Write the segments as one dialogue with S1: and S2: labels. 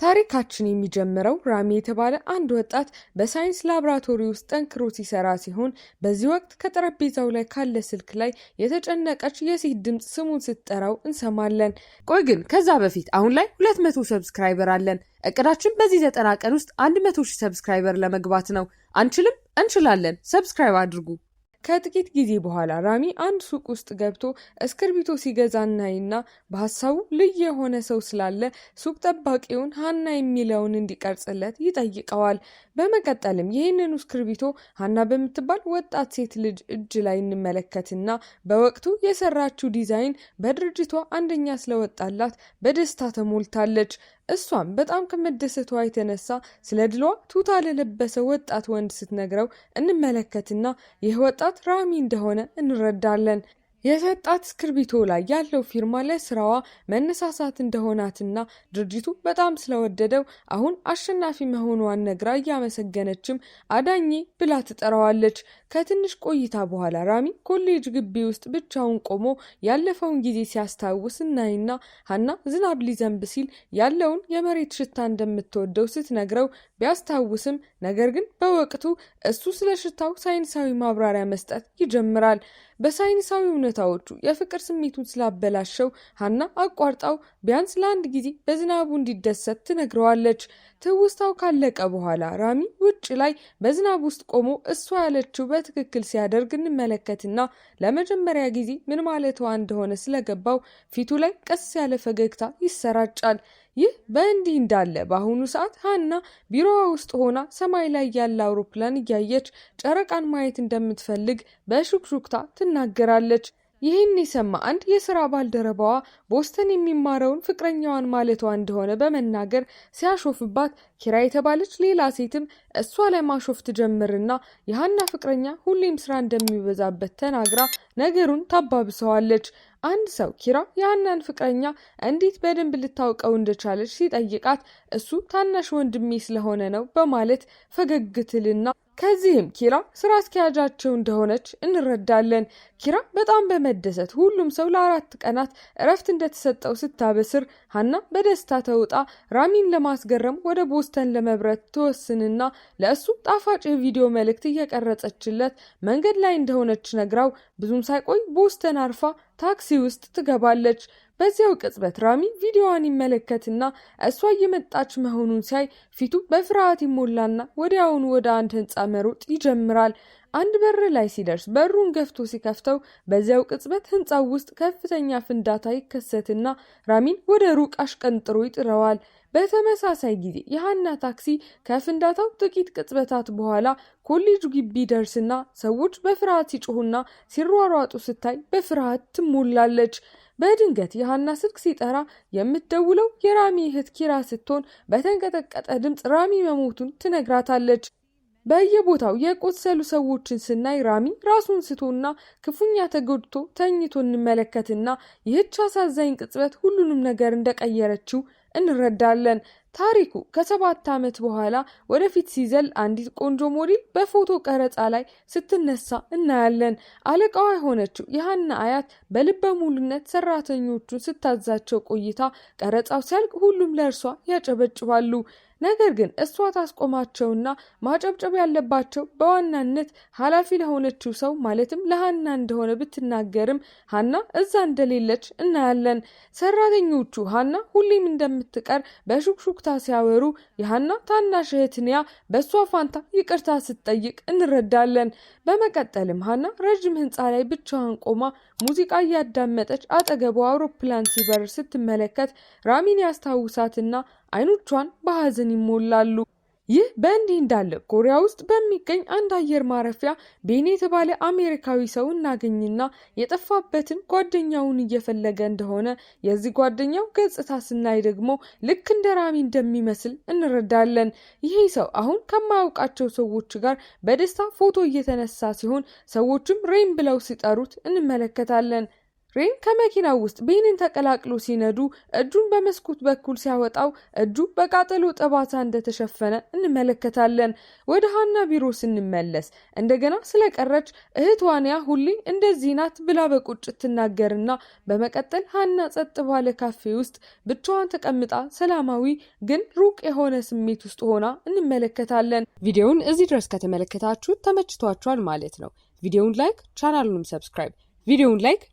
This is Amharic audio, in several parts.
S1: ታሪካችን የሚጀምረው ራሚ የተባለ አንድ ወጣት በሳይንስ ላብራቶሪ ውስጥ ጠንክሮ ሲሰራ ሲሆን በዚህ ወቅት ከጠረጴዛው ላይ ካለ ስልክ ላይ የተጨነቀች የሴት ድምፅ ስሙን ስትጠራው እንሰማለን። ቆይ ግን ከዛ በፊት አሁን ላይ 200 ሰብስክራይበር አለን። እቅዳችን በዚህ 90 ቀን ውስጥ 100,000 ሰብስክራይበር ለመግባት ነው። አንችልም? እንችላለን። ሰብስክራይብ አድርጉ። ከጥቂት ጊዜ በኋላ ራሚ አንድ ሱቅ ውስጥ ገብቶ እስክርቢቶ ሲገዛ እናይና በሐሳቡ ልዩ የሆነ ሰው ስላለ ሱቅ ጠባቂውን ሀና የሚለውን እንዲቀርጽለት ይጠይቀዋል። በመቀጠልም ይህንን እስክርቢቶ ሀና በምትባል ወጣት ሴት ልጅ እጅ ላይ እንመለከትና በወቅቱ የሰራችው ዲዛይን በድርጅቷ አንደኛ ስለወጣላት በደስታ ተሞልታለች። እሷም በጣም ከመደሰቷ የተነሳ ስለ ድሏ ቱታ ለለበሰ ወጣት ወንድ ስትነግረው እንመለከትና ይህ ወጣት ራሚ እንደሆነ እንረዳለን። የሰጣት እስክርቢቶ ላይ ያለው ፊርማ ለስራዋ መነሳሳት እንደሆናትና ድርጅቱ በጣም ስለወደደው አሁን አሸናፊ መሆኗን ነግራ እያመሰገነችም አዳኜ ብላ ትጠራዋለች። ከትንሽ ቆይታ በኋላ ራሚ ኮሌጅ ግቢ ውስጥ ብቻውን ቆሞ ያለፈውን ጊዜ ሲያስታውስ እናይና ሀና ዝናብ ሊዘንብ ሲል ያለውን የመሬት ሽታ እንደምትወደው ስትነግረው ቢያስታውስም ነገር ግን በወቅቱ እሱ ስለ ሽታው ሳይንሳዊ ማብራሪያ መስጠት ይጀምራል። በሳይንሳዊ እውነታዎቹ የፍቅር ስሜቱን ስላበላሸው ሀና አቋርጣው ቢያንስ ለአንድ ጊዜ በዝናቡ እንዲደሰት ትነግረዋለች። ትውስታው ካለቀ በኋላ ራሚ ውጭ ላይ በዝናብ ውስጥ ቆሞ እሷ ያለችው በትክክል ሲያደርግ እንመለከትና ለመጀመሪያ ጊዜ ምን ማለቷ እንደሆነ ስለገባው ፊቱ ላይ ቀስ ያለ ፈገግታ ይሰራጫል። ይህ በእንዲህ እንዳለ በአሁኑ ሰዓት ሀና ቢሮዋ ውስጥ ሆና ሰማይ ላይ ያለ አውሮፕላን እያየች ጨረቃን ማየት እንደምትፈልግ በሹክሹክታ ትናገራለች። ይህን የሰማ አንድ የስራ ባልደረባዋ ቦስተን የሚማረውን ፍቅረኛዋን ማለቷ እንደሆነ በመናገር ሲያሾፍባት ኪራ የተባለች ሌላ ሴትም እሷ ላይ ማሾፍ ትጀምርና የሀና ፍቅረኛ ሁሌም ስራ እንደሚበዛበት ተናግራ ነገሩን ታባብሰዋለች። አንድ ሰው ኪራ የሀናን ፍቅረኛ እንዴት በደንብ ልታውቀው እንደቻለች ሲጠይቃት እሱ ታናሽ ወንድሜ ስለሆነ ነው በማለት ፈገግትልና ከዚህም ኪራ ስራ አስኪያጃቸው እንደሆነች እንረዳለን። ኪራ በጣም በመደሰት ሁሉም ሰው ለ4 ቀናት እረፍት እንደተሰጠው ስታበስር ሀና በደስታ ተውጣ ራሚን ለማስገረም ወደ ቦስተን ለመብረት ትወስንና ለእሱ ጣፋጭ የቪዲዮ መልእክት እየቀረጸችለት መንገድ ላይ እንደሆነች ነግራው ብዙም ሳይቆይ ቦስተን አርፋ ታክሲ ውስጥ ትገባለች። በዚያው ቅጽበት ራሚ ቪዲዮዋን ይመለከትና እሷ እየመጣች መሆኑን ሲያይ ፊቱ በፍርሃት ይሞላና ወዲያውኑ ወደ አንድ ህንፃ መሮጥ ይጀምራል። አንድ በር ላይ ሲደርስ በሩን ገፍቶ ሲከፍተው በዚያው ቅጽበት ህንፃው ውስጥ ከፍተኛ ፍንዳታ ይከሰትና ራሚን ወደ ሩቅ አሽቀንጥሮ ይጥረዋል። በተመሳሳይ ጊዜ የሀና ታክሲ ከፍንዳታው ጥቂት ቅጽበታት በኋላ ኮሌጁ ግቢ ደርስና ሰዎች በፍርሃት ሲጮሁና ሲሯሯጡ ስታይ በፍርሃት ትሞላለች። በድንገት የሀና ስልክ ሲጠራ የምትደውለው የራሚ እህት ኪራ ስትሆን በተንቀጠቀጠ ድምፅ ራሚ መሞቱን ትነግራታለች። በየቦታው የቆሰሉ ሰዎችን ስናይ ራሚ ራሱን ስቶና ክፉኛ ተጎድቶ ተኝቶ እንመለከትና ይህች አሳዛኝ ቅጽበት ሁሉንም ነገር እንደቀየረችው እንረዳለን። ታሪኩ ከ7 ዓመት በኋላ ወደፊት ሲዘል አንዲት ቆንጆ ሞዴል በፎቶ ቀረጻ ላይ ስትነሳ እናያለን። አለቃዋ የሆነችው የሀና አያት በልበ ሙሉነት ሰራተኞቹን ስታዛቸው ቆይታ ቀረጻው ሲያልቅ ሁሉም ለእርሷ ያጨበጭባሉ። ነገር ግን እሷ ታስቆማቸውና ማጨብጨብ ያለባቸው በዋናነት ኃላፊ ለሆነችው ሰው ማለትም ለሀና እንደሆነ ብትናገርም ሀና እዛ እንደሌለች እናያለን። ሰራተኞቹ ሀና ሁሌም እንደምትቀር በሹክሹክታ ሲያወሩ የሀና ታናሽ እህት ኒያ በእሷ ፋንታ ይቅርታ ስትጠይቅ እንረዳለን። በመቀጠልም ሀና ረዥም ህንፃ ላይ ብቻዋን ቆማ ሙዚቃ እያዳመጠች አጠገቧ አውሮፕላን ሲበር ስትመለከት ራሚን ያስታውሳትና አይኖቿን በሐዘን ይሞላሉ። ይህ በእንዲህ እንዳለ ኮሪያ ውስጥ በሚገኝ አንድ አየር ማረፊያ ቤኒ የተባለ አሜሪካዊ ሰው እናገኝና የጠፋበትን ጓደኛውን እየፈለገ እንደሆነ የዚህ ጓደኛው ገጽታ ስናይ ደግሞ ልክ እንደ ራሚ እንደሚመስል እንረዳለን። ይህ ሰው አሁን ከማያውቃቸው ሰዎች ጋር በደስታ ፎቶ እየተነሳ ሲሆን ሰዎችም ሬም ብለው ሲጠሩት እንመለከታለን። ሬን ከመኪናው ውስጥ ቤንን ተቀላቅሎ ሲነዱ እጁን በመስኮት በኩል ሲያወጣው እጁ በቃጠሎ ጠባሳ እንደተሸፈነ እንመለከታለን። ወደ ሃና ቢሮ ስንመለስ እንደገና ስለቀረች እህቷንያ ሁሌ እንደዚህ ናት ብላ በቁጭት ትናገርና በመቀጠል ሃና ጸጥ ባለ ካፌ ውስጥ ብቻዋን ተቀምጣ ሰላማዊ ግን ሩቅ የሆነ ስሜት ውስጥ ሆና እንመለከታለን። ቪዲዮውን እዚህ ድረስ ከተመለከታችሁ ተመችቷችኋል ማለት ነው። ቪዲዮውን ላይክ፣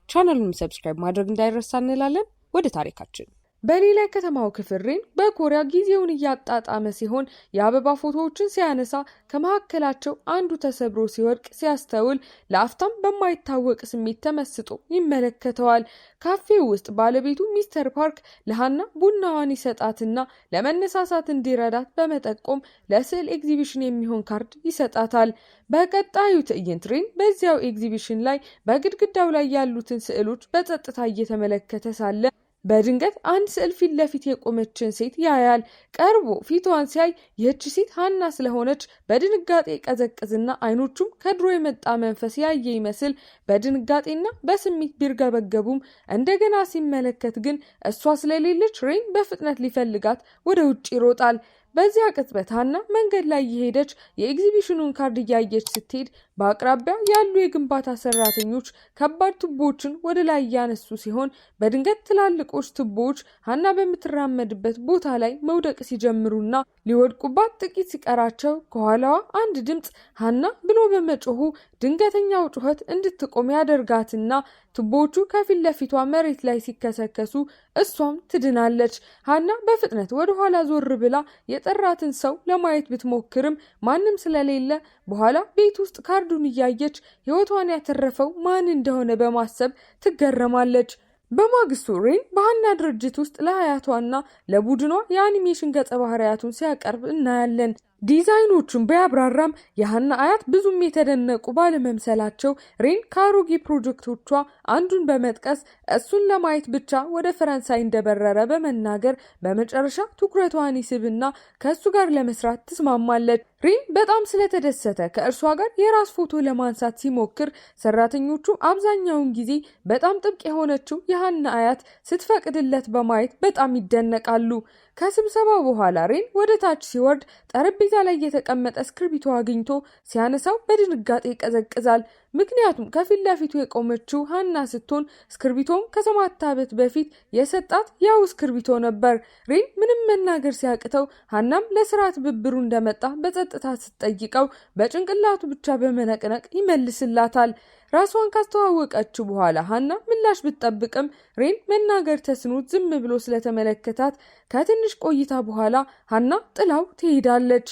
S1: ቻናሉንም ሰብስክራይብ ማድረግ እንዳይረሳ እንላለን። ወደ ታሪካችን በሌላ ከተማው ክፍል ሬን በኮሪያ ጊዜውን እያጣጣመ ሲሆን የአበባ ፎቶዎችን ሲያነሳ ከመካከላቸው አንዱ ተሰብሮ ሲወድቅ ሲያስተውል ለአፍታም በማይታወቅ ስሜት ተመስጦ ይመለከተዋል። ካፌው ውስጥ ባለቤቱ ሚስተር ፓርክ ለሃና ቡናዋን ይሰጣትና ለመነሳሳት እንዲረዳት በመጠቆም ለስዕል ኤግዚቢሽን የሚሆን ካርድ ይሰጣታል። በቀጣዩ ትዕይንት ሬን በዚያው ኤግዚቢሽን ላይ በግድግዳው ላይ ያሉትን ስዕሎች በጸጥታ እየተመለከተ ሳለ በድንገት አንድ ስዕል ፊት ለፊት የቆመችን ሴት ያያል። ቀርቦ ፊቷን ሲያይ ይህች ሴት ሃና ስለሆነች በድንጋጤ ቀዘቅዝና አይኖቹም ከድሮ የመጣ መንፈስ ያየ ይመስል በድንጋጤና በስሜት ቢርገበገቡም እንደገና ሲመለከት ግን እሷ ስለሌለች ሬን በፍጥነት ሊፈልጋት ወደ ውጭ ይሮጣል። በዚያ ቅጽበት ሃና መንገድ ላይ የሄደች የኤግዚቢሽኑን ካርድ እያየች ስትሄድ በአቅራቢያ ያሉ የግንባታ ሰራተኞች ከባድ ቱቦዎችን ወደ ላይ እያነሱ ሲሆን በድንገት ትላልቆች ቱቦዎች ሃና በምትራመድበት ቦታ ላይ መውደቅ ሲጀምሩና ሊወድቁባት ጥቂት ሲቀራቸው ከኋላዋ አንድ ድምፅ ሃና ብሎ በመጮሁ ድንገተኛው ጩኸት እንድትቆም ያደርጋትና ቱቦዎቹ ከፊት ለፊቷ መሬት ላይ ሲከሰከሱ እሷም ትድናለች። ሃና በፍጥነት ወደ ኋላ ዞር ብላ የጠራትን ሰው ለማየት ብትሞክርም ማንም ስለሌለ በኋላ ቤት ውስጥ ካርዱን እያየች ሕይወቷን ያተረፈው ማን እንደሆነ በማሰብ ትገረማለች። በማግስቱ ሬን በሃና ድርጅት ውስጥ ለአያቷና ለቡድኗ የአኒሜሽን ገጸ ባህሪያቱን ሲያቀርብ እናያለን። ዲዛይኖቹን ቢያብራራም የሃና አያት ብዙም የተደነቁ ባለመምሰላቸው ሬን ከአሮጌ ፕሮጀክቶቿ አንዱን በመጥቀስ እሱን ለማየት ብቻ ወደ ፈረንሳይ እንደበረረ በመናገር በመጨረሻ ትኩረቷን ይስብና ከእሱ ጋር ለመስራት ትስማማለች። ሬን በጣም ስለተደሰተ ከእርሷ ጋር የራስ ፎቶ ለማንሳት ሲሞክር ሰራተኞቹ አብዛኛውን ጊዜ በጣም ጥብቅ የሆነችው የሃና አያት ስትፈቅድለት በማየት በጣም ይደነቃሉ። ከስብሰባው በኋላ ሬን ወደ ታች ሲወርድ ጠረጴዛ ላይ የተቀመጠ እስክርቢቶ አግኝቶ ሲያነሳው በድንጋጤ ይቀዘቅዛል። ምክንያቱም ከፊት ለፊቱ የቆመችው ሃና ስትሆን እስክርቢቶም ከ7 ዓመት በፊት የሰጣት ያው እስክርቢቶ ነበር። ሬን ምንም መናገር ሲያቅተው ሃናም ለስራ ትብብሩ እንደመጣ በጸጥታ ስትጠይቀው በጭንቅላቱ ብቻ በመነቅነቅ ይመልስላታል። ራሷን ካስተዋወቀችው በኋላ ሃና ምላሽ ብትጠብቅም ሬን መናገር ተስኖት ዝም ብሎ ስለተመለከታት ከትንሽ ቆይታ በኋላ ሃና ጥላው ትሄዳለች።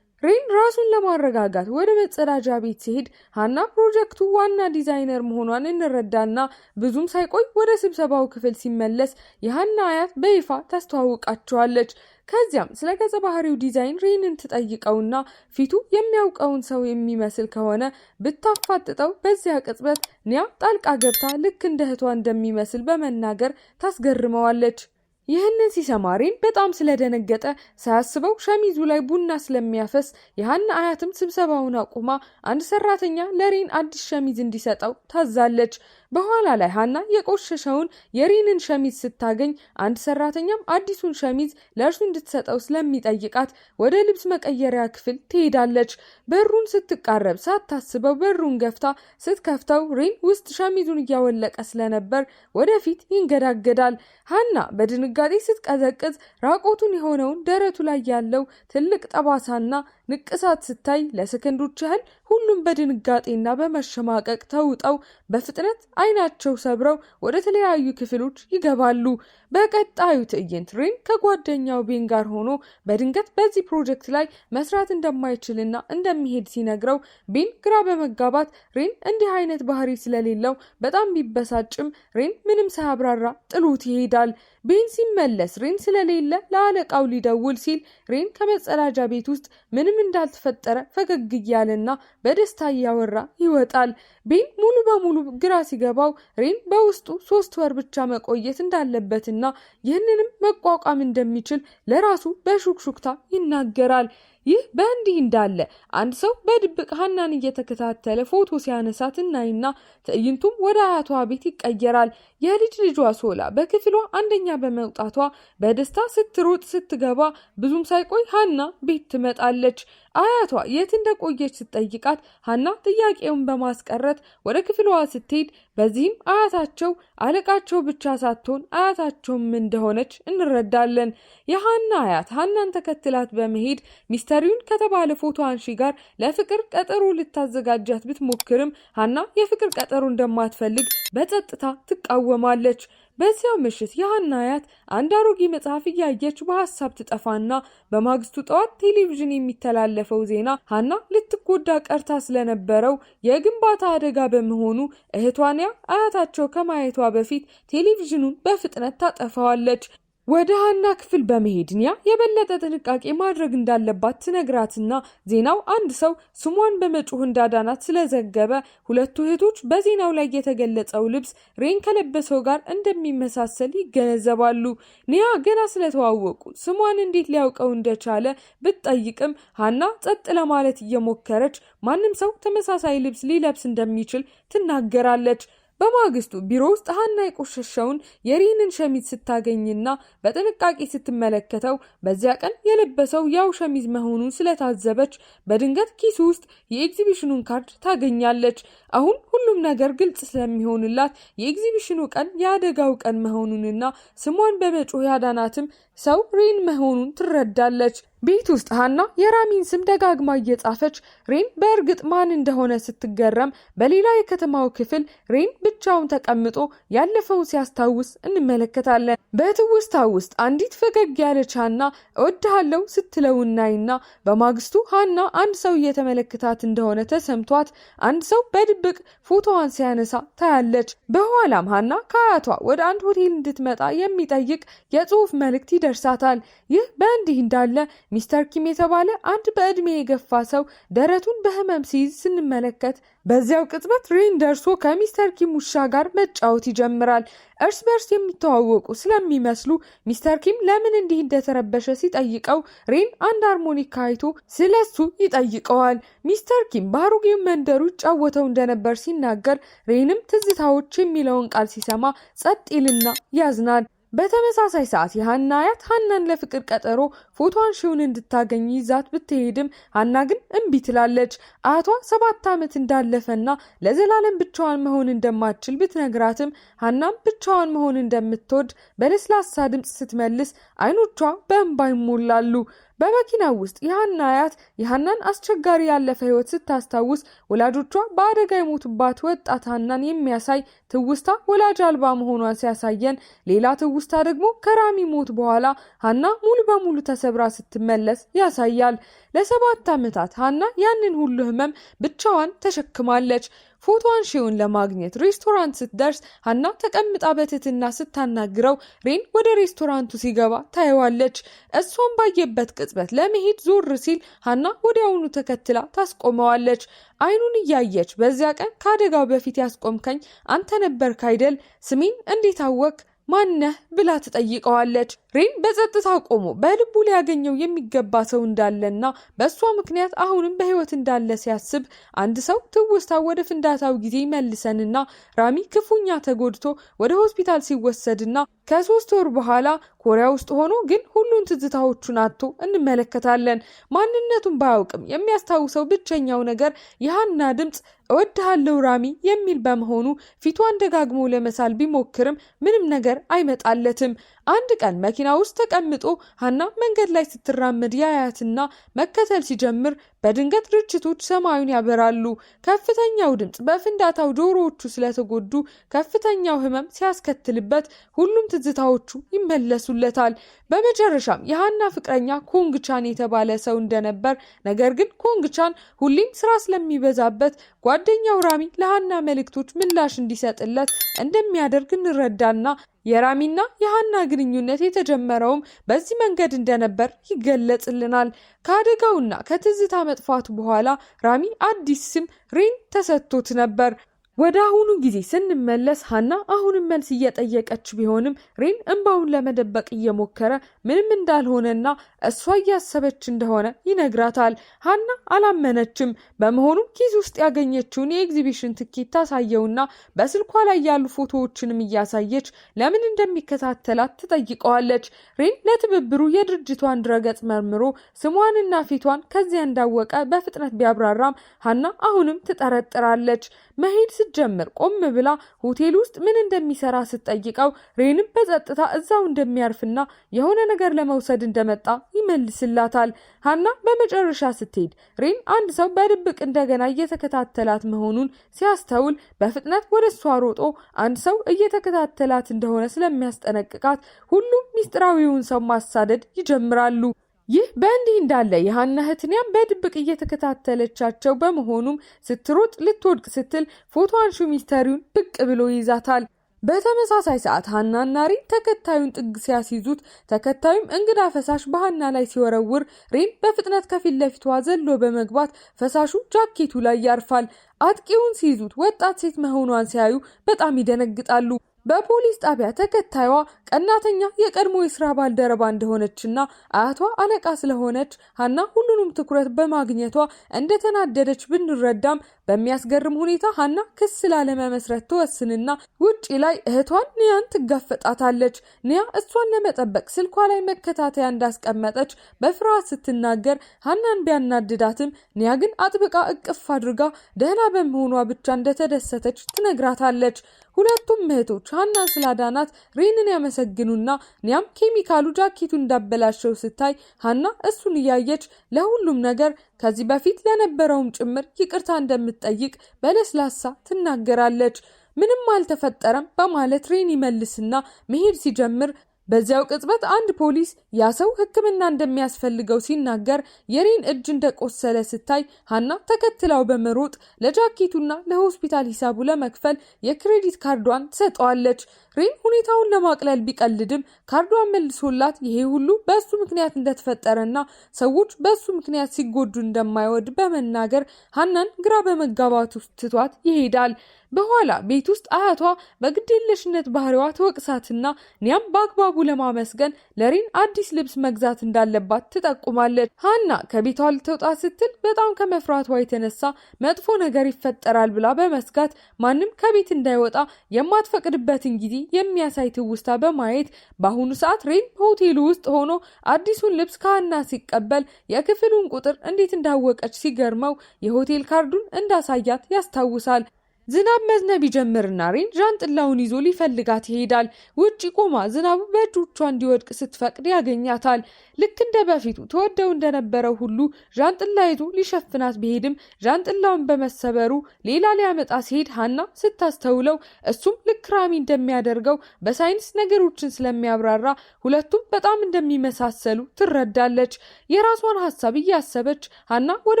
S1: ሬን ራሱን ለማረጋጋት ወደ መጸዳጃ ቤት ሲሄድ ሃና ፕሮጀክቱ ዋና ዲዛይነር መሆኗን እንረዳና ብዙም ሳይቆይ ወደ ስብሰባው ክፍል ሲመለስ የሃና አያት በይፋ ታስተዋውቃቸዋለች። ከዚያም ስለ ገጸ ባህሪው ዲዛይን ሬንን ትጠይቀውና ፊቱ የሚያውቀውን ሰው የሚመስል ከሆነ ብታፋጥጠው በዚያ ቅጽበት ኒያ ጣልቃ ገብታ ልክ እንደ እህቷ እንደሚመስል በመናገር ታስገርመዋለች። ይህንን ሲሰማ ሬን በጣም ስለደነገጠ ሳያስበው ሸሚዙ ላይ ቡና ስለሚያፈስ የሃና አያትም ስብሰባውን አቁማ አንድ ሰራተኛ ለሬን አዲስ ሸሚዝ እንዲሰጠው ታዛለች። በኋላ ላይ ሃና የቆሸሸውን የሬንን ሸሚዝ ስታገኝ አንድ ሰራተኛም አዲሱን ሸሚዝ ለእርሱ እንድትሰጠው ስለሚጠይቃት ወደ ልብስ መቀየሪያ ክፍል ትሄዳለች። በሩን ስትቃረብ ሳታስበው በሩን ገፍታ ስትከፍተው ሬን ውስጥ ሸሚዙን እያወለቀ ስለነበር ወደፊት ይንገዳገዳል። ሃና በድንጋጤ ስትቀዘቅዝ ራቆቱን የሆነውን ደረቱ ላይ ያለው ትልቅ ጠባሳና ንቅሳት ስታይ ለሰከንዶች ያህል ሁሉም በድንጋጤና በመሸማቀቅ ተውጠው በፍጥነት አይናቸው ሰብረው ወደ ተለያዩ ክፍሎች ይገባሉ። በቀጣዩ ትዕይንት ሬን ከጓደኛው ቤን ጋር ሆኖ በድንገት በዚህ ፕሮጀክት ላይ መስራት እንደማይችልና እንደሚሄድ ሲነግረው ቤን ግራ በመጋባት ሬን እንዲህ አይነት ባህሪ ስለሌለው በጣም ቢበሳጭም ሬን ምንም ሳያብራራ ጥሎት ይሄዳል። ቤን ሲመለስ ሬን ስለሌለ ለአለቃው ሊደውል ሲል ሬን ከመጸዳጃ ቤት ውስጥ ምንም እንዳልተፈጠረ ፈገግ እያለና በደስታ እያወራ ይወጣል። ቤን ሙሉ በሙሉ ግራ ሲገባው ሬን በውስጡ 3 ወር ብቻ መቆየት እንዳለበትና ይህንንም መቋቋም እንደሚችል ለራሱ በሹክሹክታ ይናገራል። ይህ በእንዲህ እንዳለ አንድ ሰው በድብቅ ሀናን እየተከታተለ ፎቶ ሲያነሳት እናይና ትዕይንቱም ወደ አያቷ ቤት ይቀየራል። የልጅ ልጇ ሶላ በክፍሏ አንደኛ በመውጣቷ በደስታ ስትሮጥ ስትገባ ብዙም ሳይቆይ ሀና ቤት ትመጣለች። አያቷ የት እንደቆየች ስትጠይቃት ሀና ጥያቄውን በማስቀረት ወደ ክፍሏ ስትሄድ በዚህም አያታቸው አለቃቸው ብቻ ሳትሆን አያታቸውም እንደሆነች እንረዳለን። የሀና አያት ሀናን ተከትላት በመሄድ ሚስተሪውን ከተባለ ፎቶ አንሺ ጋር ለፍቅር ቀጠሮ ልታዘጋጃት ብትሞክርም ሀና የፍቅር ቀጠሮ እንደማትፈልግ በጸጥታ ትቃወማለች። በዚያው ምሽት የሀና አያት አንድ አሮጌ መጽሐፍ እያየች በሀሳብ ትጠፋና በማግስቱ ጠዋት ቴሌቪዥን የሚተላለፈው ዜና ሀና ልትጎዳ ቀርታ ስለነበረው የግንባታ አደጋ በመሆኑ እህቷንያ አያታቸው ከማየቷ በፊት ቴሌቪዥኑን በፍጥነት ታጠፋዋለች። ወደ ሀና ክፍል በመሄድ ኒያ የበለጠ ጥንቃቄ ማድረግ እንዳለባት ትነግራትና ዜናው አንድ ሰው ስሟን በመጮህ እንዳዳናት ስለዘገበ ሁለቱ እህቶች በዜናው ላይ የተገለጸው ልብስ ሬን ከለበሰው ጋር እንደሚመሳሰል ይገነዘባሉ። ኒያ ገና ስለተዋወቁ ስሟን እንዴት ሊያውቀው እንደቻለ ብትጠይቅም ሀና ጸጥ ለማለት እየሞከረች ማንም ሰው ተመሳሳይ ልብስ ሊለብስ እንደሚችል ትናገራለች። በማግስቱ ቢሮ ውስጥ ሀና የቆሸሸውን የሬንን ሸሚዝ ስታገኝና በጥንቃቄ ስትመለከተው በዚያ ቀን የለበሰው ያው ሸሚዝ መሆኑን ስለታዘበች በድንገት ኪሱ ውስጥ የኤግዚቢሽኑን ካርድ ታገኛለች። አሁን ሁሉም ነገር ግልጽ ስለሚሆንላት የኤግዚቢሽኑ ቀን የአደጋው ቀን መሆኑንና ስሟን በመጮህ ያዳናትም ሰው ሬን መሆኑን ትረዳለች። ቤት ውስጥ ሀና የራሚን ስም ደጋግማ እየጻፈች ሬን በእርግጥ ማን እንደሆነ ስትገረም፣ በሌላ የከተማው ክፍል ሬን ብቻውን ተቀምጦ ያለፈውን ሲያስታውስ እንመለከታለን። በትውስታ ውስጥ አንዲት ፈገግ ያለች ሀና እወድሃለሁ ስትለው እናይና በማግስቱ ሀና አንድ ሰው እየተመለከታት እንደሆነ ተሰምቷት አንድ ሰው በድብቅ ፎቶዋን ሲያነሳ ታያለች። በኋላም ሀና ከአያቷ ወደ አንድ ሆቴል እንድትመጣ የሚጠይቅ የጽሑፍ መልእክት ይደርሳታል። ይህ በእንዲህ እንዳለ ሚስተር ኪም የተባለ አንድ በዕድሜ የገፋ ሰው ደረቱን በህመም ሲይዝ ስንመለከት በዚያው ቅጽበት ሬን ደርሶ ከሚስተር ኪም ውሻ ጋር መጫወት ይጀምራል። እርስ በርስ የሚተዋወቁ ስለሚመስሉ ሚስተር ኪም ለምን እንዲህ እንደተረበሸ ሲጠይቀው ሬን አንድ ሃርሞኒካ አይቶ ስለሱ ይጠይቀዋል። ሚስተር ኪም በአሮጌው መንደሩ ይጫወተው እንደነበር ሲናገር ሬንም ትዝታዎች የሚለውን ቃል ሲሰማ ጸጥ ይልና ያዝናል። በተመሳሳይ ሰዓት የሀና አያት ሀናን ለፍቅር ቀጠሮ ፎቶ አንሺውን እንድታገኝ ይዛት ብትሄድም ሀና ግን እምቢ ትላለች። አያቷ 7 ዓመት እንዳለፈና ለዘላለም ብቻዋን መሆን እንደማትችል ብትነግራትም ሀናም ብቻዋን መሆን እንደምትወድ በለስላሳ ድምፅ ስትመልስ አይኖቿ በእንባ ይሞላሉ። በመኪናው ውስጥ የሀና አያት የሀናን አስቸጋሪ ያለፈ ህይወት ስታስታውስ ወላጆቿ በአደጋ የሞቱባት ወጣት ሀናን የሚያሳይ ትውስታ ወላጅ አልባ መሆኗን ሲያሳየን፣ ሌላ ትውስታ ደግሞ ከራሚ ሞት በኋላ ሀና ሙሉ በሙሉ ተሰብራ ስትመለስ ያሳያል። ለ7 ዓመታት ሀና ያንን ሁሉ ህመም ብቻዋን ተሸክማለች። ፎቶ አንሺውን ለማግኘት ሬስቶራንት ስትደርስ ሀና ተቀምጣ በትህትና ስታናግረው ሬን ወደ ሬስቶራንቱ ሲገባ ታየዋለች። እሷን ባየበት ቅጽበት ለመሄድ ዞር ሲል ሀና ወዲያውኑ ተከትላ ታስቆመዋለች። አይኑን እያየች በዚያ ቀን ከአደጋው በፊት ያስቆምከኝ አንተ ነበርክ አይደል? ስሜን እንዴት አወቅ? ማነህ ብላ ትጠይቀዋለች። ሬን በጸጥታ ቆሞ በልቡ ሊያገኘው የሚገባ ሰው እንዳለና በእሷ ምክንያት አሁንም በህይወት እንዳለ ሲያስብ አንድ ሰው ትውስታ ወደ ፍንዳታው ጊዜ መልሰንና ራሚ ክፉኛ ተጎድቶ ወደ ሆስፒታል ሲወሰድና ከ3 ወር በኋላ ኮሪያ ውስጥ ሆኖ ግን ሁሉን ትዝታዎቹን አጥቶ እንመለከታለን። ማንነቱን ባያውቅም የሚያስታውሰው ብቸኛው ነገር የሀና ድምፅ እወድሃለሁ ራሚ የሚል በመሆኑ ፊቷን ደጋግሞ ለመሳል ቢሞክርም ምንም ነገር አይመጣለትም። አንድ ቀን መኪና ውስጥ ተቀምጦ ሀና መንገድ ላይ ስትራመድ ያያትና መከተል ሲጀምር በድንገት ርችቶች ሰማዩን ያበራሉ። ከፍተኛው ድምፅ በፍንዳታው ጆሮዎቹ ስለተጎዱ ከፍተኛው ህመም ሲያስከትልበት ሁሉም ትዝታዎቹ ይመለሱለታል። በመጨረሻም የሀና ፍቅረኛ ኮንግ ቻን የተባለ ሰው እንደነበር፣ ነገር ግን ኮንግ ቻን ሁሌም ስራ ስለሚበዛበት ጓደኛው ራሚ ለሀና መልእክቶች ምላሽ እንዲሰጥለት እንደሚያደርግ እንረዳና የራሚና የሀና ግንኙነት የተጀመረውም በዚህ መንገድ እንደነበር ይገለጽልናል። ከአደጋውና ከትዝታ መጥፋቱ በኋላ ራሚ አዲስ ስም ሬን ተሰጥቶት ነበር። ወደ አሁኑ ጊዜ ስንመለስ ሀና አሁንም መልስ እየጠየቀች ቢሆንም ሬን እንባውን ለመደበቅ እየሞከረ ምንም እንዳልሆነና እሷ እያሰበች እንደሆነ ይነግራታል። ሀና አላመነችም። በመሆኑም ኪስ ውስጥ ያገኘችውን የኤግዚቢሽን ትኬት ታሳየውና በስልኳ ላይ ያሉ ፎቶዎችንም እያሳየች ለምን እንደሚከታተላት ትጠይቀዋለች። ሬን ለትብብሩ የድርጅቷን ድረገጽ መርምሮ ስሟንና ፊቷን ከዚያ እንዳወቀ በፍጥነት ቢያብራራም ሀና አሁንም ትጠረጥራለች። መሄድ ስትጀምር ቆም ብላ ሆቴል ውስጥ ምን እንደሚሰራ ስትጠይቀው ሬንም በጸጥታ እዛው እንደሚያርፍና የሆነ ነገር ለመውሰድ እንደመጣ ይመልስላታል። ሀና በመጨረሻ ስትሄድ ሬን አንድ ሰው በድብቅ እንደገና እየተከታተላት መሆኑን ሲያስተውል በፍጥነት ወደ እሷ ሮጦ አንድ ሰው እየተከታተላት እንደሆነ ስለሚያስጠነቅቃት ሁሉም ሚስጥራዊውን ሰው ማሳደድ ይጀምራሉ። ይህ በእንዲህ እንዳለ የሀና እህት ኒያም በድብቅ እየተከታተለቻቸው በመሆኑም ስትሮጥ ልትወድቅ ስትል ፎቶ አንሹ ሚስተሪውን ብቅ ብሎ ይዛታል። በተመሳሳይ ሰዓት ሀናና ሬን ተከታዩን ጥግ ሲያስይዙት ተከታዩም እንግዳ ፈሳሽ በሀና ላይ ሲወረውር ሬን በፍጥነት ከፊት ለፊቷ ዘሎ በመግባት ፈሳሹ ጃኬቱ ላይ ያርፋል። አጥቂውን ሲይዙት ወጣት ሴት መሆኗን ሲያዩ በጣም ይደነግጣሉ። በፖሊስ ጣቢያ ተከታዩዋ ቀናተኛ የቀድሞ የስራ ባልደረባ እንደሆነችና አያቷ አለቃ ስለሆነች ሀና ሁሉንም ትኩረት በማግኘቷ እንደተናደደች ብንረዳም በሚያስገርም ሁኔታ ሀና ክስ ላለመመስረት ትወስንና ውጪ ላይ እህቷን ኒያን ትጋፈጣታለች። ኒያ እሷን ለመጠበቅ ስልኳ ላይ መከታተያ እንዳስቀመጠች በፍርሃት ስትናገር ሀናን ቢያናድዳትም ኒያ ግን አጥብቃ እቅፍ አድርጋ ደህና በመሆኗ ብቻ እንደተደሰተች ትነግራታለች። ሁለቱም እህቶች ሀናን ስላዳናት ሬንን ያመሰግኑና ኒያም ኬሚካሉ ጃኬቱን እንዳበላሸው ስታይ ሀና እሱን እያየች ለሁሉም ነገር ከዚህ በፊት ለነበረውም ጭምር ይቅርታ እንደምትጠይቅ በለስላሳ ትናገራለች። ምንም አልተፈጠረም በማለት ሬን ይመልስና መሄድ ሲጀምር በዚያው ቅጽበት አንድ ፖሊስ ያ ሰው ሕክምና እንደሚያስፈልገው ሲናገር የሬን እጅ እንደቆሰለ ስታይ ሀና ተከትላው በመሮጥ ለጃኬቱና ለሆስፒታል ሂሳቡ ለመክፈል የክሬዲት ካርዷን ትሰጠዋለች። ሬን ሁኔታውን ለማቅለል ቢቀልድም ካርዷን መልሶላት ይሄ ሁሉ በእሱ ምክንያት እንደተፈጠረና ሰዎች በእሱ ምክንያት ሲጎዱ እንደማይወድ በመናገር ሀናን ግራ በመጋባት ውስጥ ትቷት ይሄዳል። በኋላ ቤት ውስጥ አያቷ በግዴለሽነት ባህሪዋ ተወቅሳትና ኒያም በአግባቡ ለማመስገን ለሬን አዲስ ልብስ መግዛት እንዳለባት ትጠቁማለች። ሀና ከቤቷ ልትወጣ ስትል በጣም ከመፍራቷ የተነሳ መጥፎ ነገር ይፈጠራል ብላ በመስጋት ማንም ከቤት እንዳይወጣ የማትፈቅድበትን ጊዜ የሚያሳይ ትውስታ በማየት በአሁኑ ሰዓት ሬን በሆቴሉ ውስጥ ሆኖ አዲሱን ልብስ ከሀና ሲቀበል የክፍሉን ቁጥር እንዴት እንዳወቀች ሲገርመው የሆቴል ካርዱን እንዳሳያት ያስታውሳል። ዝናብ መዝነብ ይጀምርና ሬን ዣንጥላውን ይዞ ሊፈልጋት ይሄዳል። ውጪ ቆማ ዝናቡ በእጆቿ እንዲወድቅ ስትፈቅድ ያገኛታል። ልክ እንደ በፊቱ ተወደው እንደነበረው ሁሉ ዣንጥላ ይዞ ሊሸፍናት ቢሄድም ዣንጥላውን በመሰበሩ ሌላ ሊያመጣ ሲሄድ ሀና ስታስተውለው እሱም ልክ ራሚ እንደሚያደርገው በሳይንስ ነገሮችን ስለሚያብራራ ሁለቱም በጣም እንደሚመሳሰሉ ትረዳለች። የራሷን ሀሳብ እያሰበች ሀና ወደ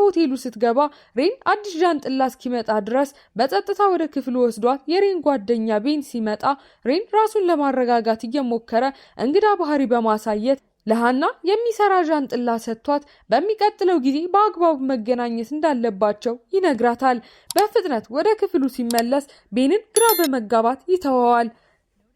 S1: ሆቴሉ ስትገባ ሬን አዲስ ዣንጥላ እስኪመጣ ድረስ በጸጥታ ወደ ክፍሉ ወስዷት የሬን ጓደኛ ቤን ሲመጣ ሬን ራሱን ለማረጋጋት እየሞከረ እንግዳ ባህሪ በማሳየት ለሀና የሚሰራ ዣንጥላ ሰጥቷት በሚቀጥለው ጊዜ በአግባቡ መገናኘት እንዳለባቸው ይነግራታል። በፍጥነት ወደ ክፍሉ ሲመለስ ቤንን ግራ በመጋባት ይተወዋል።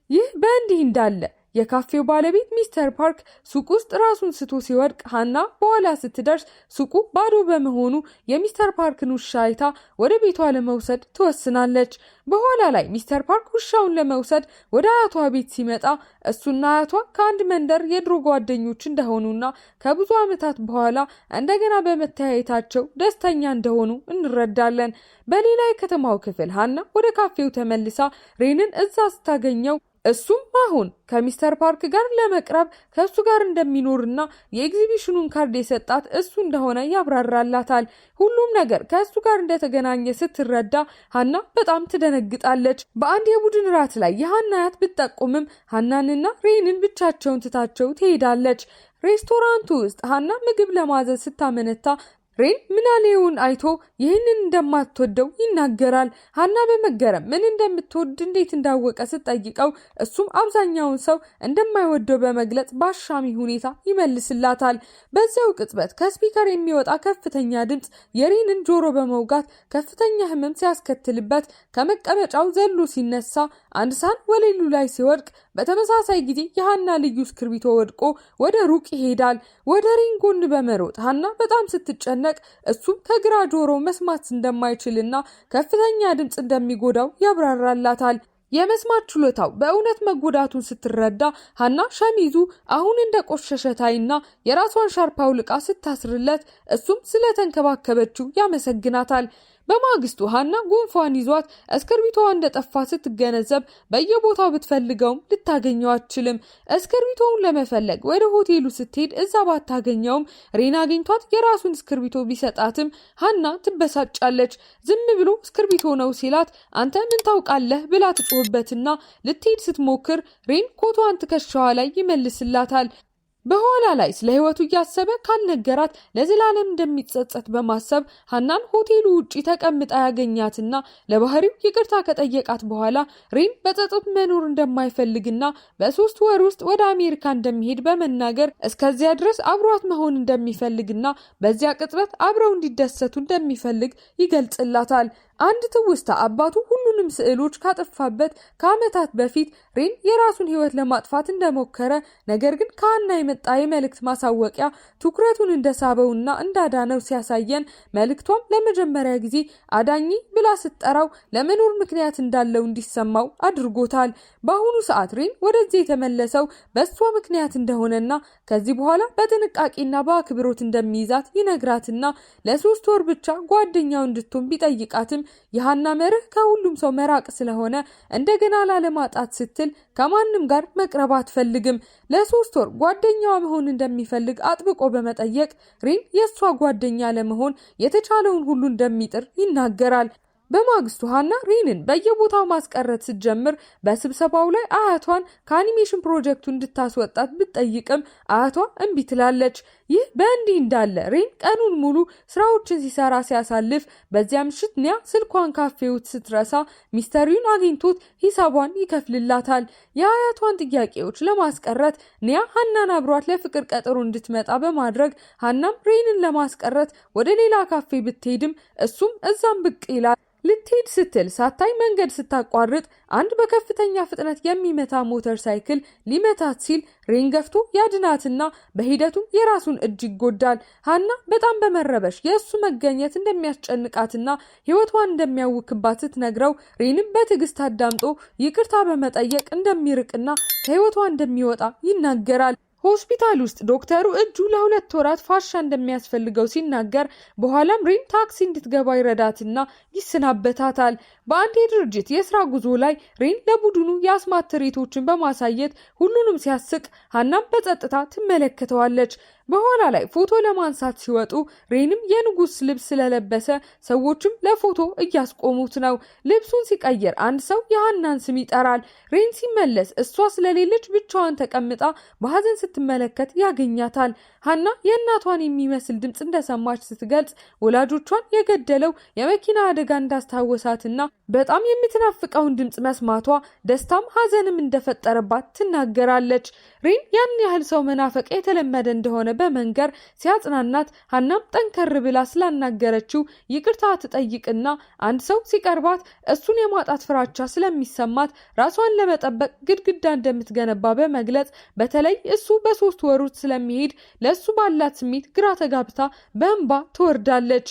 S1: ይህ በእንዲህ እንዳለ የካፌው ባለቤት ሚስተር ፓርክ ሱቅ ውስጥ ራሱን ስቶ ሲወድቅ ሀና በኋላ ስትደርስ ሱቁ ባዶ በመሆኑ የሚስተር ፓርክን ውሻ አይታ ወደ ቤቷ ለመውሰድ ትወስናለች። በኋላ ላይ ሚስተር ፓርክ ውሻውን ለመውሰድ ወደ አያቷ ቤት ሲመጣ እሱና አያቷ ከአንድ መንደር የድሮ ጓደኞች እንደሆኑና ከብዙ ዓመታት በኋላ እንደገና በመተያየታቸው ደስተኛ እንደሆኑ እንረዳለን። በሌላ የከተማው ክፍል ሀና ወደ ካፌው ተመልሳ ሬንን እዛ ስታገኘው እሱም አሁን ከሚስተር ፓርክ ጋር ለመቅረብ ከእሱ ጋር እንደሚኖርና የኤግዚቢሽኑን ካርድ የሰጣት እሱ እንደሆነ ያብራራላታል። ሁሉም ነገር ከእሱ ጋር እንደተገናኘ ስትረዳ ሀና በጣም ትደነግጣለች። በአንድ የቡድን ራት ላይ የሀና አያት ብትጠቁምም ሀናንና ሬንን ብቻቸውን ትታቸው ትሄዳለች። ሬስቶራንቱ ውስጥ ሀና ምግብ ለማዘዝ ስታመነታ ሬን ምናሌውን አይቶ ይህንን እንደማትወደው ይናገራል። ሀና በመገረም ምን እንደምትወድ እንዴት እንዳወቀ ስትጠይቀው እሱም አብዛኛውን ሰው እንደማይወደው በመግለጽ በአሻሚ ሁኔታ ይመልስላታል። በዚያው ቅጽበት ከስፒከር የሚወጣ ከፍተኛ ድምፅ የሬንን ጆሮ በመውጋት ከፍተኛ ህመም ሲያስከትልበት ከመቀመጫው ዘሎ ሲነሳ አንድ ሳህን ወለሉ ላይ ሲወድቅ በተመሳሳይ ጊዜ የሀና ልዩ እስክርቢቶ ወድቆ ወደ ሩቅ ይሄዳል። ወደ ሬን ጎን በመሮጥ ሀና በጣም ስትጨነቅ እሱም ከግራ ጆሮ መስማት እንደማይችልና ከፍተኛ ድምፅ እንደሚጎዳው ያብራራላታል። የመስማት ችሎታው በእውነት መጎዳቱን ስትረዳ ሀና ሸሚዙ አሁን እንደቆሸሸ ታይና የራሷን ሻርፕ አውልቃ ስታስርለት እሱም ስለተንከባከበችው ያመሰግናታል። በማግስቱ ሀና ጉንፋን ይዟት እስክርቢቶዋ እንደጠፋ ስትገነዘብ በየቦታው ብትፈልገውም ልታገኘው አትችልም። እስክርቢቶውን ለመፈለግ ወደ ሆቴሉ ስትሄድ እዛ ባታገኘውም ሬን አግኝቷት የራሱን እስክርቢቶ ቢሰጣትም ሀና ትበሳጫለች። ዝም ብሎ እስክርቢቶ ነው ሲላት አንተ ምን ታውቃለህ ብላ ትጮህበትና ልትሄድ ስትሞክር ሬን ኮቷን ትከሻዋ ላይ ይመልስላታል። በኋላ ላይ ስለ ህይወቱ እያሰበ ካልነገራት ለዘላለም እንደሚጸጸት በማሰብ ሀናን ሆቴሉ ውጪ ተቀምጣ ያገኛትና ለባህሪው ይቅርታ ከጠየቃት በኋላ ሬን በጸጸት መኖር እንደማይፈልግና በ3 ወር ውስጥ ወደ አሜሪካ እንደሚሄድ በመናገር እስከዚያ ድረስ አብሯት መሆን እንደሚፈልግና በዚያ ቅጽበት አብረው እንዲደሰቱ እንደሚፈልግ ይገልጽላታል። አንድ ትውስታ አባቱ ሁሉንም ስዕሎች ካጠፋበት ከዓመታት በፊት ሬን የራሱን ህይወት ለማጥፋት እንደሞከረ ነገር ግን ከሀና የመጣ የመልእክት ማሳወቂያ ትኩረቱን እንደሳበውና እንዳዳነው ሲያሳየን መልእክቷም ለመጀመሪያ ጊዜ አዳኝ ብላ ስትጠራው ለመኖር ምክንያት እንዳለው እንዲሰማው አድርጎታል። በአሁኑ ሰዓት ሬን ወደዚህ የተመለሰው በሷ ምክንያት እንደሆነና ከዚህ በኋላ በጥንቃቄና በአክብሮት እንደሚይዛት ይነግራትና ለ3 ወር ብቻ ጓደኛው እንድትሆን ቢጠይቃትም የሀና መርህ ከሁሉም ሰው መራቅ ስለሆነ እንደገና ላለማጣት ስትል ከማንም ጋር መቅረብ አትፈልግም። ለ3 ወር ጓደኛዋ መሆን እንደሚፈልግ አጥብቆ በመጠየቅ ሬን የእሷ ጓደኛ ለመሆን የተቻለውን ሁሉ እንደሚጥር ይናገራል። በማግስቱ ሀና ሬንን በየቦታው ማስቀረት ስትጀምር በስብሰባው ላይ አያቷን ከአኒሜሽን ፕሮጀክቱ እንድታስወጣት ብትጠይቅም አያቷ እምቢ ትላለች። ይህ በእንዲህ እንዳለ ሬን ቀኑን ሙሉ ስራዎችን ሲሰራ ሲያሳልፍ በዚያ ምሽት ኒያ ስልኳን ካፌ ውስጥ ስትረሳ ሚስተሪውን አግኝቶት ሂሳቧን ይከፍልላታል። የአያቷን ጥያቄዎች ለማስቀረት ኒያ ሀናን አብሯት ለፍቅር ቀጠሮ እንድትመጣ በማድረግ ሀናም ሬንን ለማስቀረት ወደ ሌላ ካፌ ብትሄድም እሱም እዛም ብቅ ይላል። ልትሄድ ስትል ሳታይ መንገድ ስታቋርጥ አንድ በከፍተኛ ፍጥነት የሚመታ ሞተር ሳይክል ሊመታት ሲል ሬን ገፍቶ ያድናትና በሂደቱም የራሱን እጅ ይጎዳል። ሀና በጣም በመረበሽ የእሱ መገኘት እንደሚያስጨንቃትና ህይወቷን እንደሚያውክባት ስትነግረው ሬንም በትዕግስት አዳምጦ ይቅርታ በመጠየቅ እንደሚርቅና ከህይወቷ እንደሚወጣ ይናገራል። ሆስፒታል ውስጥ ዶክተሩ እጁ ለ2 ወራት ፋሻ እንደሚያስፈልገው ሲናገር በኋላም ሬን ታክሲ እንድትገባ ይረዳትና ይሰናበታታል። በአንድ የድርጅት የስራ ጉዞ ላይ ሬን ለቡድኑ የአስማት ትርኢቶችን በማሳየት ሁሉንም ሲያስቅ ሀናም በጸጥታ ትመለከተዋለች። በኋላ ላይ ፎቶ ለማንሳት ሲወጡ ሬንም የንጉስ ልብስ ስለለበሰ ሰዎችም ለፎቶ እያስቆሙት ነው። ልብሱን ሲቀየር አንድ ሰው የሀናን ስም ይጠራል። ሬን ሲመለስ እሷ ስለሌለች ብቻዋን ተቀምጣ በሀዘን ስትመለከት ያገኛታል። ሀና የእናቷን የሚመስል ድምፅ እንደሰማች ስትገልጽ ወላጆቿን የገደለው የመኪና አደጋ እንዳስታወሳትና በጣም የምትናፍቀውን ድምፅ መስማቷ ደስታም ሀዘንም እንደፈጠረባት ትናገራለች። ሬን ያን ያህል ሰው መናፈቅ የተለመደ እንደሆነ በመንገር ሲያጽናናት ሀናም ጠንከር ብላ ስላናገረችው ይቅርታ ትጠይቅና አንድ ሰው ሲቀርባት እሱን የማጣት ፍራቻ ስለሚሰማት ራሷን ለመጠበቅ ግድግዳ እንደምትገነባ በመግለጽ በተለይ እሱ በ3 ወር ውስጥ ስለሚሄድ ለእሱ ባላት ስሜት ግራ ተጋብታ በእንባ ትወርዳለች።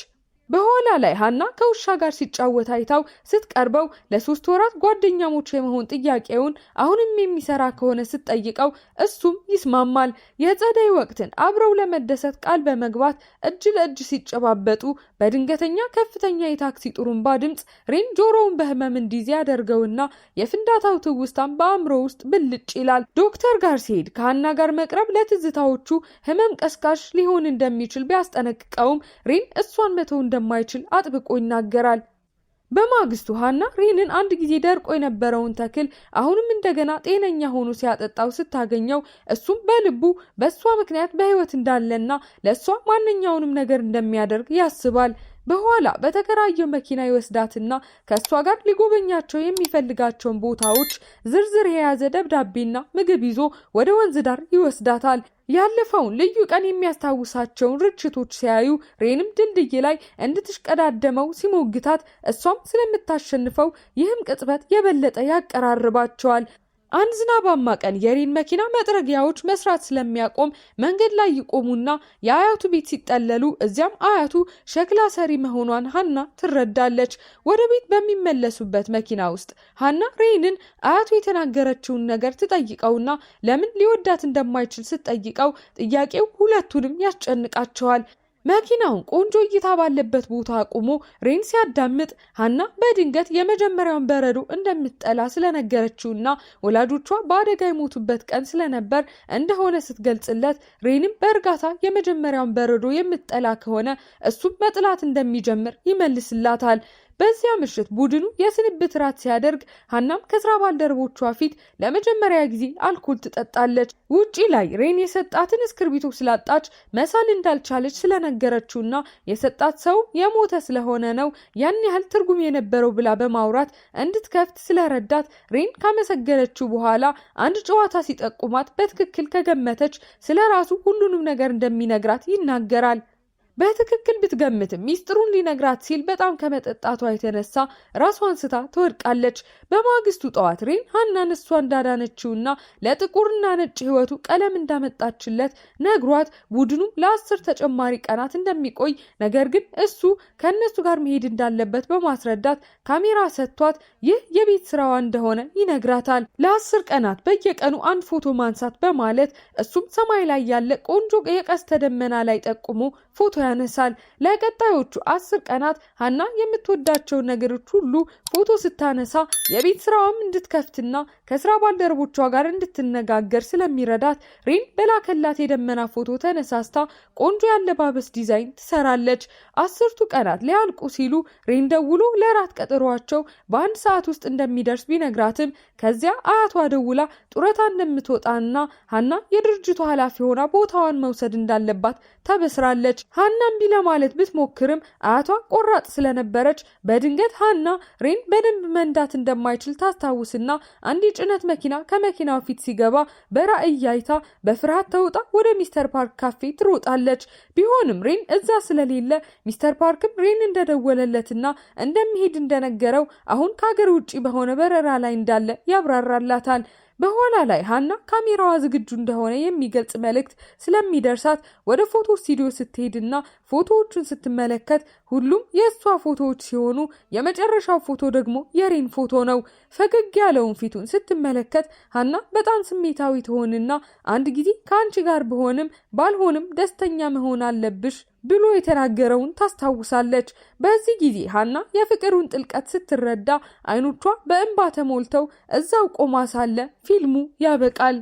S1: በኋላ ላይ ሀና ከውሻ ጋር ሲጫወት አይታው ስትቀርበው ለ3 ወራት ጓደኛሞች የመሆን ጥያቄውን አሁንም የሚሰራ ከሆነ ስትጠይቀው እሱም ይስማማል። የጸደይ ወቅትን አብረው ለመደሰት ቃል በመግባት እጅ ለእጅ ሲጨባበጡ በድንገተኛ ከፍተኛ የታክሲ ጡሩምባ ድምፅ ሬን ጆሮውን በህመም እንዲይዝ ያደርገውና የፍንዳታው ትውስታም በአእምሮ ውስጥ ብልጭ ይላል። ዶክተር ጋር ሲሄድ ከሀና ጋር መቅረብ ለትዝታዎቹ ህመም ቀስቃሽ ሊሆን እንደሚችል ቢያስጠነቅቀውም ሬን እሷን መተው እንደማይችል አጥብቆ ይናገራል። በማግስቱ ሀና ሬንን አንድ ጊዜ ደርቆ የነበረውን ተክል አሁንም እንደገና ጤነኛ ሆኖ ሲያጠጣው ስታገኘው እሱም በልቡ በሷ ምክንያት በህይወት እንዳለና ለሷ ማንኛውንም ነገር እንደሚያደርግ ያስባል። በኋላ በተከራየው መኪና ይወስዳትና ከሷ ጋር ሊጎበኛቸው የሚፈልጋቸውን ቦታዎች ዝርዝር የያዘ ደብዳቤና ምግብ ይዞ ወደ ወንዝ ዳር ይወስዳታል። ያለፈውን ልዩ ቀን የሚያስታውሳቸውን ርችቶች ሲያዩ ሬንም ድልድይ ላይ እንድትሽቀዳደመው ሲሞግታት እሷም ስለምታሸንፈው ይህም ቅጽበት የበለጠ ያቀራርባቸዋል። አንድ ዝናባማ ቀን የሬን መኪና መጥረጊያዎች መስራት ስለሚያቆም መንገድ ላይ ይቆሙና የአያቱ ቤት ሲጠለሉ እዚያም አያቱ ሸክላ ሰሪ መሆኗን ሀና ትረዳለች። ወደ ቤት በሚመለሱበት መኪና ውስጥ ሀና ሬንን አያቱ የተናገረችውን ነገር ትጠይቀውና ለምን ሊወዳት እንደማይችል ስትጠይቀው ጥያቄው ሁለቱንም ያስጨንቃቸዋል። መኪናውን ቆንጆ እይታ ባለበት ቦታ አቁሞ ሬን ሲያዳምጥ ሀና በድንገት የመጀመሪያውን በረዶ እንደምትጠላ ስለነገረችውና ወላጆቿ በአደጋ የሞቱበት ቀን ስለነበር እንደሆነ ስትገልጽለት ሬንም በእርጋታ የመጀመሪያውን በረዶ የምትጠላ ከሆነ እሱም መጥላት እንደሚጀምር ይመልስላታል። በዚያ ምሽት ቡድኑ የስንብት ራት ሲያደርግ ሀናም ከስራ ባልደረቦቿ ፊት ለመጀመሪያ ጊዜ አልኮል ትጠጣለች። ውጪ ላይ ሬን የሰጣትን እስክርቢቶ ስላጣች መሳል እንዳልቻለች ስለነገረችውና የሰጣት ሰው የሞተ ስለሆነ ነው ያን ያህል ትርጉም የነበረው ብላ በማውራት እንድትከፍት ስለረዳት ሬን ካመሰገነችው በኋላ አንድ ጨዋታ ሲጠቁማት በትክክል ከገመተች ስለ ራሱ ሁሉንም ነገር እንደሚነግራት ይናገራል። በትክክል ብትገምትም ሚስጥሩን ሊነግራት ሲል በጣም ከመጠጣቷ የተነሳ ራሷን ስታ ትወድቃለች። በማግስቱ ጠዋት ሬን ሀናን እሷ እንዳዳነችውና ለጥቁርና ነጭ ህይወቱ ቀለም እንዳመጣችለት ነግሯት ቡድኑ ለ10 ተጨማሪ ቀናት እንደሚቆይ ነገር ግን እሱ ከእነሱ ጋር መሄድ እንዳለበት በማስረዳት ካሜራ ሰጥቷት ይህ የቤት ስራዋ እንደሆነ ይነግራታል። ለ10 ቀናት በየቀኑ አንድ ፎቶ ማንሳት በማለት እሱም ሰማይ ላይ ያለ ቆንጆ የቀስተ ደመና ላይ ጠቁሞ ፎቶ ያነሳል። ለቀጣዮቹ 10 ቀናት ሀና የምትወዳቸው ነገሮች ሁሉ ፎቶ ስታነሳ የቤት ስራዋም እንድትከፍትና ከስራ ባልደረቦቿ ጋር እንድትነጋገር ስለሚረዳት ሬን በላከላት የደመና ፎቶ ተነሳስታ ቆንጆ ያለባበስ ዲዛይን ትሰራለች። 10ቱ ቀናት ሊያልቁ ሲሉ ሬን ደውሎ ለራት ቀጠሯቸው በአንድ ሰዓት ውስጥ እንደሚደርስ ቢነግራትም ከዚያ አያቷ ደውላ ጡረታ እንደምትወጣና ሀና የድርጅቱ ኃላፊ ሆና ቦታዋን መውሰድ እንዳለባት ተበስራለች። ሀና እምቢ ለማለት ብትሞክርም አያቷ ቆራጥ ስለነበረች በድንገት ሀና ሬን በደንብ መንዳት እንደማይችል ታስታውስና አንድ የጭነት መኪና ከመኪናው ፊት ሲገባ በራእይ አይታ በፍርሃት ተውጣ ወደ ሚስተር ፓርክ ካፌ ትሮጣለች። ቢሆንም ሬን እዛ ስለሌለ ሚስተር ፓርክም ሬን እንደደወለለትና እንደሚሄድ እንደነገረው አሁን ከሀገር ውጪ በሆነ በረራ ላይ እንዳለ ያብራራላታል። በኋላ ላይ ሀና ካሜራዋ ዝግጁ እንደሆነ የሚገልጽ መልእክት ስለሚደርሳት ወደ ፎቶ ስቱዲዮ ስትሄድና ፎቶዎቹን ስትመለከት ሁሉም የእሷ ፎቶዎች ሲሆኑ የመጨረሻው ፎቶ ደግሞ የሬን ፎቶ ነው። ፈገግ ያለውን ፊቱን ስትመለከት ሀና በጣም ስሜታዊ ትሆንና አንድ ጊዜ ከአንቺ ጋር ብሆንም ባልሆንም ደስተኛ መሆን አለብሽ ብሎ የተናገረውን ታስታውሳለች። በዚህ ጊዜ ሀና የፍቅሩን ጥልቀት ስትረዳ አይኖቿ በእንባ ተሞልተው እዛው ቆማ ሳለ ፊልሙ ያበቃል።